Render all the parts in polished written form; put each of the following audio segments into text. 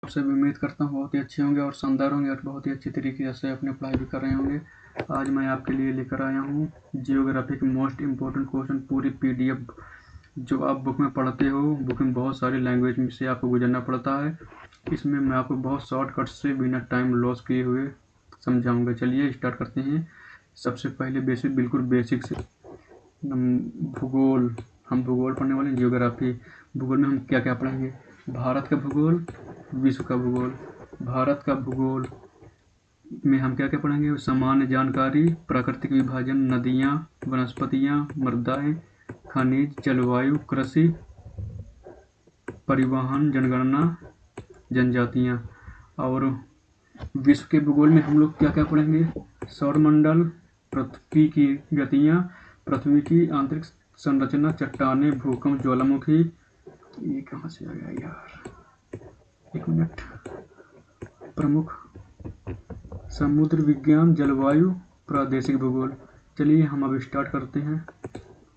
सब उम्मीद करता हूँ बहुत ही अच्छे होंगे और शानदार होंगे और बहुत ही अच्छे तरीके से अपनी पढ़ाई भी कर रहे होंगे। आज मैं आपके लिए लेकर आया हूँ जियोग्राफी के मोस्ट इम्पोर्टेंट क्वेश्चन पूरी PDF जो आप बुक में पढ़ते हो। बुक में बहुत सारी लैंग्वेज में से आपको गुजरना पड़ता है। इसमें मैं आपको बहुत शॉर्टकट से बिना टाइम लॉस किए हुए समझाऊंगा। चलिए स्टार्ट करते हैं। सबसे पहले बिल्कुल बेसिक से भूगोल। हम भूगोल पढ़ने वाले हैं। जियोग्राफी भूगोल में हम क्या क्या पढ़ेंगे? भारत का भूगोल, विश्व का भूगोल। भारत का भूगोल में हम क्या क्या पढ़ेंगे? सामान्य जानकारी, प्राकृतिक विभाजन, नदियाँ, वनस्पतियाँ, मृदाएं, खनिज, जलवायु, कृषि, परिवहन, जनगणना, जनजातियाँ। और विश्व के भूगोल में हम लोग क्या क्या पढ़ेंगे? सौरमंडल, पृथ्वी की गतियाँ, पृथ्वी की आंतरिक संरचना, चट्टानें, भूकंप, ज्वालामुखी। ये कहाँ से आ गया यार, एक मिनट। प्रमुख समुद्र विज्ञान, जलवायु, प्रादेशिक भूगोल। चलिए हम अब स्टार्ट करते हैं।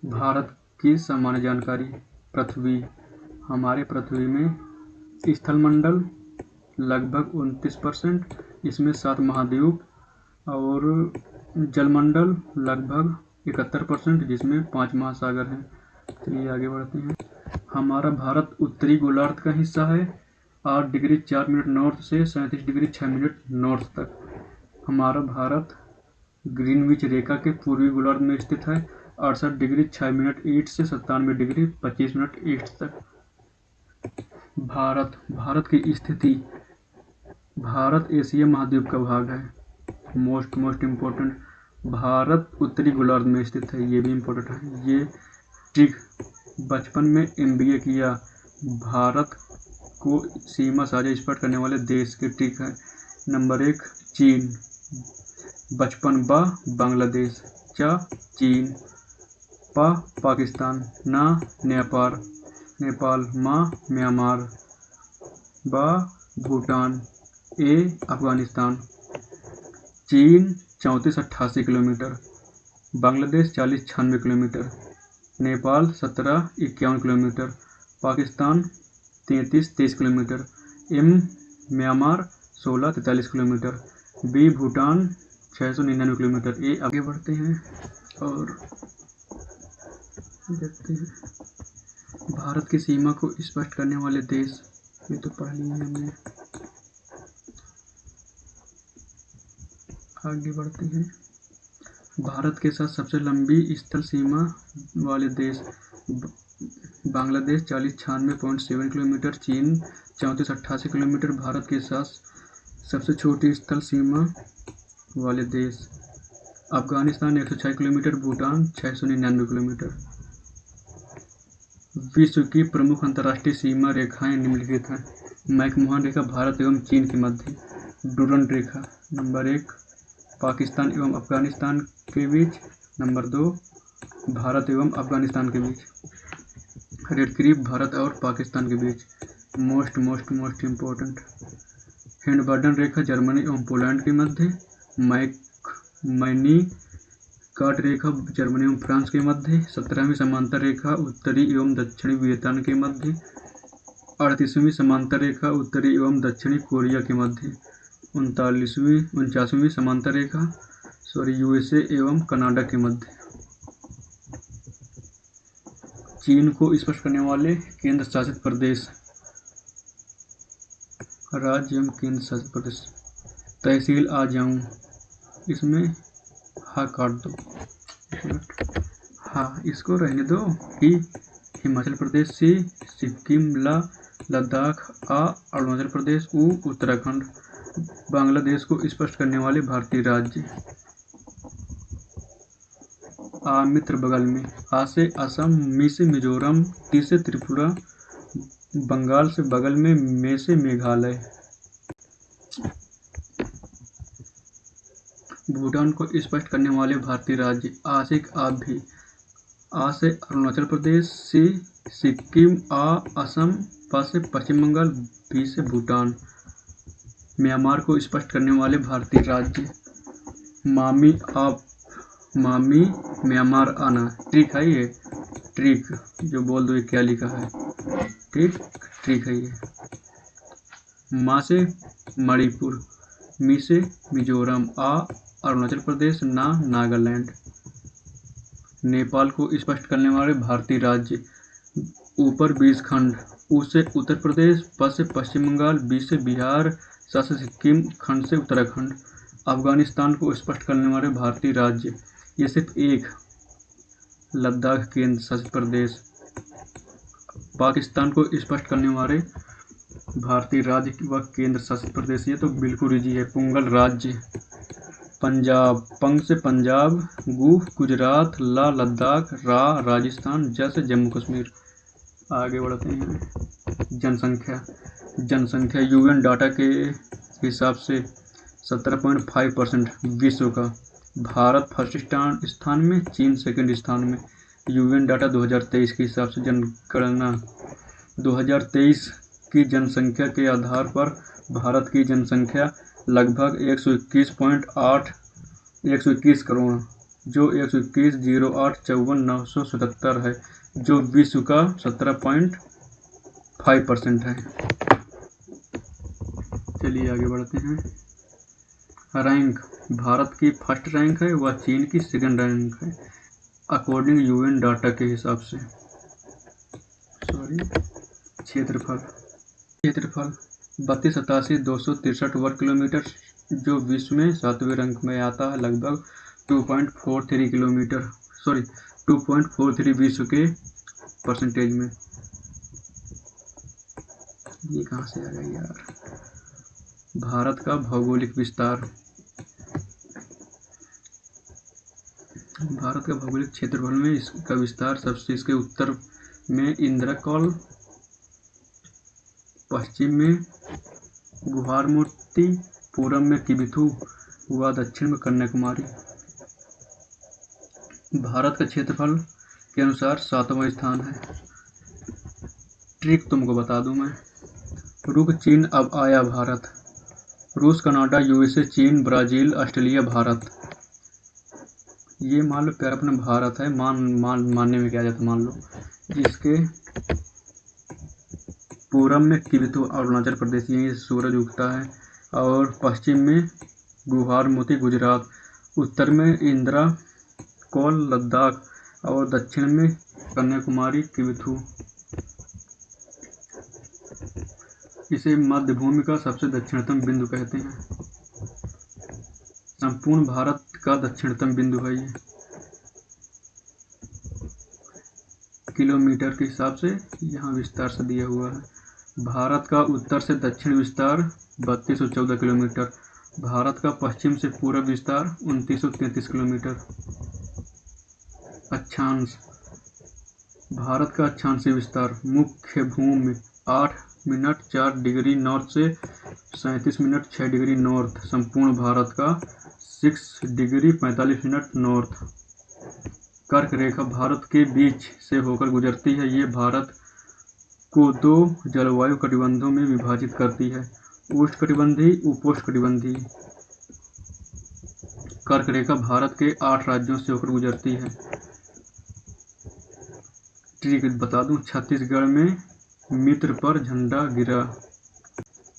भारत की सामान्य जानकारी। पृथ्वी, हमारे पृथ्वी में स्थलमंडल लगभग 29%, इसमें 7 महाद्वीप। और जलमंडल लगभग 71%, जिसमें 5 महासागर हैं। चलिए आगे बढ़ते हैं। हमारा भारत उत्तरी गोलार्ध का हिस्सा है। 8 डिग्री 4 मिनट नॉर्थ से 37 डिग्री 6 मिनट नॉर्थ तक। हमारा भारत ग्रीनविच रेखा के पूर्वी गोलार्ध में स्थित है। 68 डिग्री 6 मिनट ईस्ट से 97 डिग्री 25 मिनट ईस्ट तक। भारत की स्थिति। भारत एशिया महाद्वीप का भाग है। मोस्ट इम्पोर्टेंट, भारत उत्तरी गोलार्ध में स्थित है। ये भी इम्पोर्टेंट है। ये ट्रिक बचपन में MBA किया। भारत को सीमा साझा स्पष्ट करने वाले देश के ट्रिक है। नंबर 1 चीन। बचपन बा बांग्लादेश, चा चीन, पा पाकिस्तान, ना नेपाल, मा म्यांमार, बा भूटान, ए अफगानिस्तान। चीन 34-88 kilometre, Bangladesh 40-96 kilometre, Nepal 17-51 kilometre, Pakistan 33-23 kilometre, Myanmar 16-43 kilometre, B Bhutan 699 kilometre. ये आगे बढ़ते हैं और देखते हैं भारत की सीमा को स्पष्ट करने वाले देश। ये तो पढ़ लिए हमने। आगे बढ़ते हैं। भारत के साथ सबसे लंबी स्थल सीमा वाले देश। बांग्लादेश 40-96.7 किलोमीटर, चीन 34-88 किलोमीटर। भारत के साथ सबसे छोटी स्थल सीमा वाले देश। Afghanistan 106 kilometre, Bhutan 699 kilometre. विश्व की प्रमुख अंतर्राष्ट्रीय सीमा रेखाएं निम्नलिखित हैं। मैकमोहन रेखा भारत एवं चीन के मध्य। डुरंड रेखा। नंबर 1 पाकिस्तान एवं अफगानिस्तान के बीच। नंबर 2 भारत एवं अफगानिस्तान के बीच। रेड क्रीप भारत और पाकिस्तान के बीच। मोस्ट इम्पोर्टेंट हिंडबर्डन रेखा जर्मनी एवं पोलैंड के मध्य। मैनी काट रेखा जर्मनी एवं फ्रांस के मध्य। 17वीं समांतर रेखा उत्तरी एवं दक्षिणी वियतनाम के मध्य। 38वीं समांतर रेखा उत्तरी एवं दक्षिणी कोरिया के मध्य। 49वीं समांतर रेखा USA एवं कनाडा के मध्य। चीन को स्पष्ट करने वाले केंद्र शासित प्रदेश। राज्य एवं केंद्र शासित प्रदेश। तहसील आ जाऊं, इसमें हा काट दो। हाँ, इसको रहने दो। हिमाचल प्रदेश, सी सिक्किम, ला लद्दाख, आ अरुणाचल प्रदेश, उ उत्तराखंड। बांग्लादेश को स्पष्ट करने वाले भारतीय राज्य। आ मित्र बगल में। आ से असम, मी से मिजोरम, टी से त्रिपुरा, बंगाल से बगल में, मे से मेघालय। भूटान को स्पष्ट करने वाले भारतीय राज्य। आ से भी। आ से अरुणाचल प्रदेश, सी सिक्किम, आ असम, पा से पश्चिम बंगाल, बी से भूटान। म्यांमार को स्पष्ट करने वाले भारतीय राज्य। मामी म्यांमार आना। ट्रिक है ये, ट्रिक जो बोल दो ये क्या लिखा है। ट्रिक है ये। मा से मणिपुर, मी से मिजोरम, आ अरुणाचल प्रदेश, ना नागालैंड। नेपाल को स्पष्ट करने वाले भारतीय राज्य। ऊपर 20 खंड, ऊ से उत्तर प्रदेश, प से पश्चिम बंगाल, बी से बिहार, स से सिक्किम, खंड से उत्तराखंड। अफगानिस्तान को स्पष्ट करने वाले भारतीय राज्य। ये सिर्फ एक, लद्दाख केंद्र शासित प्रदेश। पाकिस्तान को स्पष्ट करने वाले भारतीय राज्य व केंद्र शासित प्रदेश। ये तो बिल्कुल इजी है, पुंगल राज्य। पंजाब, पंग से पंजाब, गु गुजरात, ला लद्दाख, रा राजस्थान, ज से जम्मू कश्मीर। आगे बढ़ते हैं। जनसंख्या यूएन डाटा के हिसाब से 17.5% विश्व का। भारत फर्स्ट स्थान में, चीन सेकंड स्थान में। यूएन डाटा 2023 के हिसाब से जनगणना 2023 की जनसंख्या के आधार पर भारत की जनसंख्या लगभग 121 करोड़, जो 121,08,54,977 है, जो विश्व का 17.5% है। चलिए आगे बढ़ते हैं। रैंक, भारत की फर्स्ट रैंक है व चीन की सेकंड रैंक है अकॉर्डिंग यूएन डाटा के हिसाब से। क्षेत्रफल 32,87,263 वर्ग किलोमीटर, जो विश्व में 7वें रैंक में आता है, लगभग 2.43 विश्व के परसेंटेज में। ये कहाँ से आ गया यार। भारत का भौगोलिक विस्तार। भारत का भौगोलिक क्षेत्रफल में इसका विस्तार सबसे इसके उत्तर में इंद्रकोल, पश्चिम में गुवाहाटी, पूर्व में किबिथु व दक्षिण में कन्याकुमारी। भारत का क्षेत्रफल के अनुसार 7वां स्थान है। ट्रिक तुमको बता दूं मैं। रुक चीन अब आया भारत। रूस, कनाडा, यूएसए, चीन, ब्राजील, ऑस्ट्रेलिया, भारत। ये मान लो प्यारा अपना भारत है, मानने में क्या जाता मान लो। जिसके पूरब में किबिथु अरुणाचल प्रदेश, यहीं से सूरज उगता है, और पश्चिम में गुवाहाटी गुजरात, उत्तर में इंदिरा कोल लद्दाख, और दक्षिण में कन्याकुमारी किबिथु। इसे मध्य भूमि का सबसे दक्षिणतम बिंदु कहते हैं। संपूर्ण भारत का दक्षिणतम बिंदु है ये। किलोमीटर के हिसाब से यहाँ विस्तार से दिया हुआ है। भारत का उत्तर से दक्षिण विस्तार 3214 किलोमीटर। भारत का पश्चिम से पूर्व विस्तार 2933 किलोमीटर। अक्षांश, भारत का अक्षांशीय विस्तार। मुख्य भूमि 8 मिनट 4 डिग्री नॉर्थ से 37 मिनट 6 डिग्री नॉर्थ। संपूर्ण भारत का 6 डिग्री 45 मिनट नॉर्थ। कर्क रेखा भारत के बीच से होकर गुजरती है। ये भारत को 2 जलवायु कटिबंधों में विभाजित करती है, उष्णकटिबंधीय, उपोष्णकटिबंधीय। कर्क रेखा भारत के 8 राज्यों से होकर गुजरती है। ठीक बता दूं, छत्तीसगढ़ में मित्र पर झंडा गिरा।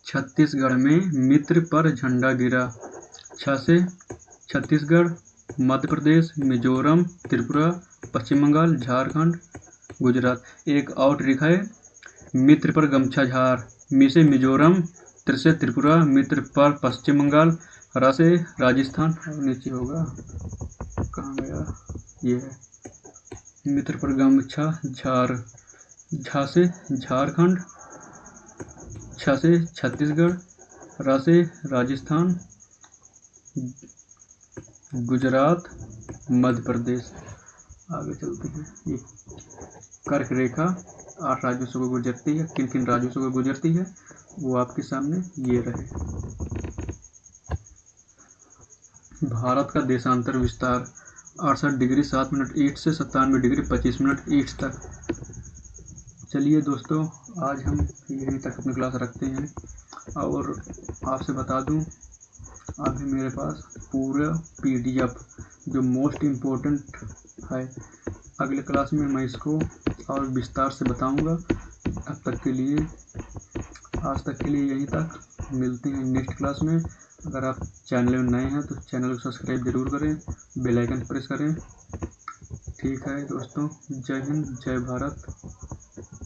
छत्तीसगढ़ में मित्र पर झंडा गिरा। 6 से छत्तीसगढ़, मध्य प्रदेश, मिजोरम, त्रिपुरा, पश्चिम बंगाल, झारखंड, गुजरात। एक और रेखा है मित्र पर गमछा झार। मी से मिजोरम, त्र से त्रिपुरा, मित्र पर पश्चिम बंगाल, रा से राजस्थान, नीचे होगा कहाँ गया, ये है मित्र पर गमछा झार। झा से झारखंड, छ से छत्तीसगढ़, रा से राजस्थान, गुजरात, मध्य प्रदेश। आगे चलते हैं। ये कर्क रेखा 8 राज्यों से गुजरती है। किन किन राज्यों से गुजरती है वो आपके सामने ये रहे। भारत का देशांतर विस्तार 68 डिग्री 7 मिनट ईस्ट से 97 डिग्री 25 मिनट ईस्ट तक। चलिए दोस्तों, आज हम यहीं तक अपनी क्लास रखते हैं, और आपसे बता दूं अभी मेरे पास पूरा PDF जो मोस्ट इम्पोर्टेंट है, अगले क्लास में मैं इसको और विस्तार से बताऊंगा। अब तक के लिए, आज तक के लिए यहीं तक। मिलते हैं नेक्स्ट क्लास में। अगर आप चैनल में नए हैं तो चैनल को सब्सक्राइब जरूर करें, बेल आइकन प्रेस करें। ठीक है दोस्तों, जय हिंद, जय भारत।